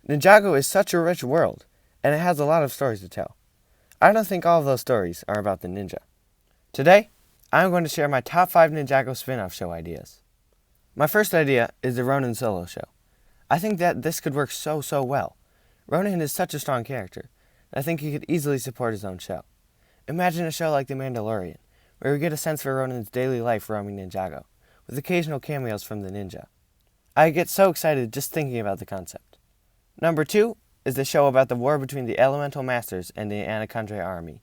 Ninjago is such a rich world, and it has a lot of stories to tell. I don't think all of those stories are about the ninja. Today, I'm going to share my top 5 Ninjago spin-off show ideas. My first idea is the Ronin Solo show. I think that this could work so well. Ronin is such a strong character, and I think he could easily support his own show. Imagine a show like The Mandalorian, where we get a sense for Ronin's daily life roaming Ninjago, with occasional cameos from the ninja. I get so excited just thinking about the concept. Number 2 is the show about the war between the Elemental Masters and the Naticons army.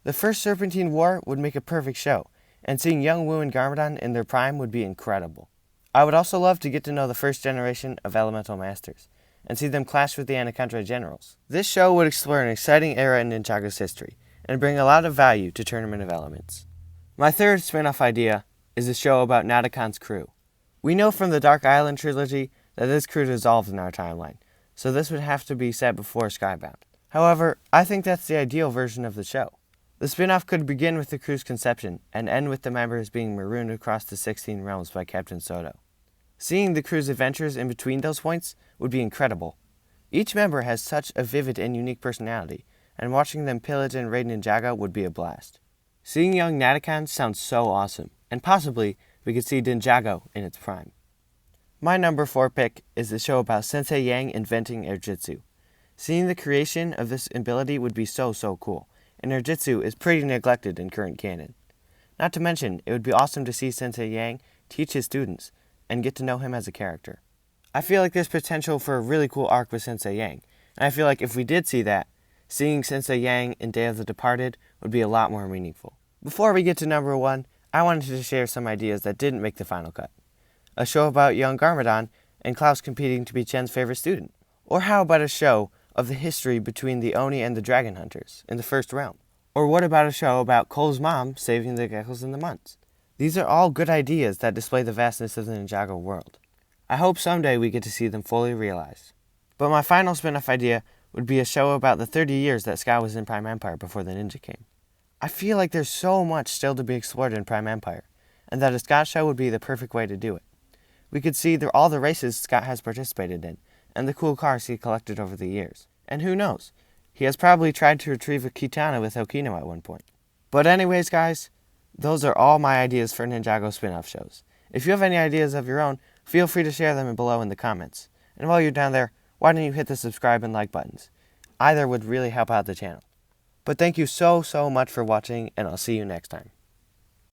The first Serpentine War would make a perfect show, and seeing young Wu and Garmadon in their prime would be incredible. I would also love to get to know the first generation of Elemental Masters, and see them clash with the Anaconda generals. This show would explore an exciting era in Ninjago's history, and bring a lot of value to Tournament of Elements. My third spin-off idea is a show about Naticons Crew. We know from the Dark Island trilogy that this crew dissolved in our timeline, so this would have to be set before Skybound. However, I think that's the ideal version of the show. The spin-off could begin with the crew's conception and end with the members being marooned across the 16 realms by Captain Soto. Seeing the crew's adventures in between those points would be incredible. Each member has such a vivid and unique personality, and watching them pillage and raid Ninjago would be a blast. Seeing young Naticons sounds so awesome, and possibly we could see Ninjago in its prime. My number 4 pick is the show about Sensei Yang inventing Airjitsu. Seeing the creation of this ability would be so cool, and Airjitsu is pretty neglected in current canon. Not to mention, it would be awesome to see Sensei Yang teach his students and get to know him as a character. I feel like there's potential for a really cool arc with Sensei Yang, and I feel like if we did see that, seeing Sensei Yang in Day of the Departed would be a lot more meaningful. Before we get to number 1, I wanted to share some ideas that didn't make the final cut. A show about young Garmadon and Klaus competing to be Chen's favorite student. Or how about a show of the history between the Oni and the Dragon Hunters in the First Realm? Or what about a show about Cole's mom saving the geckos and the munts? These are all good ideas that display the vastness of the Ninjago world. I hope someday we get to see them fully realized. But my final spin-off idea would be a show about the 30 years that Scout was in Prime Empire before the ninja came. I feel like there's so much still to be explored in Prime Empire, and that a Scott show would be the perfect way to do it. We could see all the races Scott has participated in, and the cool cars he collected over the years. And who knows, he has probably tried to retrieve a Kitana with Okino at one point. But anyways guys, those are all my ideas for Ninjago spin-off shows. If you have any ideas of your own, feel free to share them below in the comments. And while you're down there, why don't you hit the subscribe and like buttons? Either would really help out the channel. But thank you so much for watching, and I'll see you next time.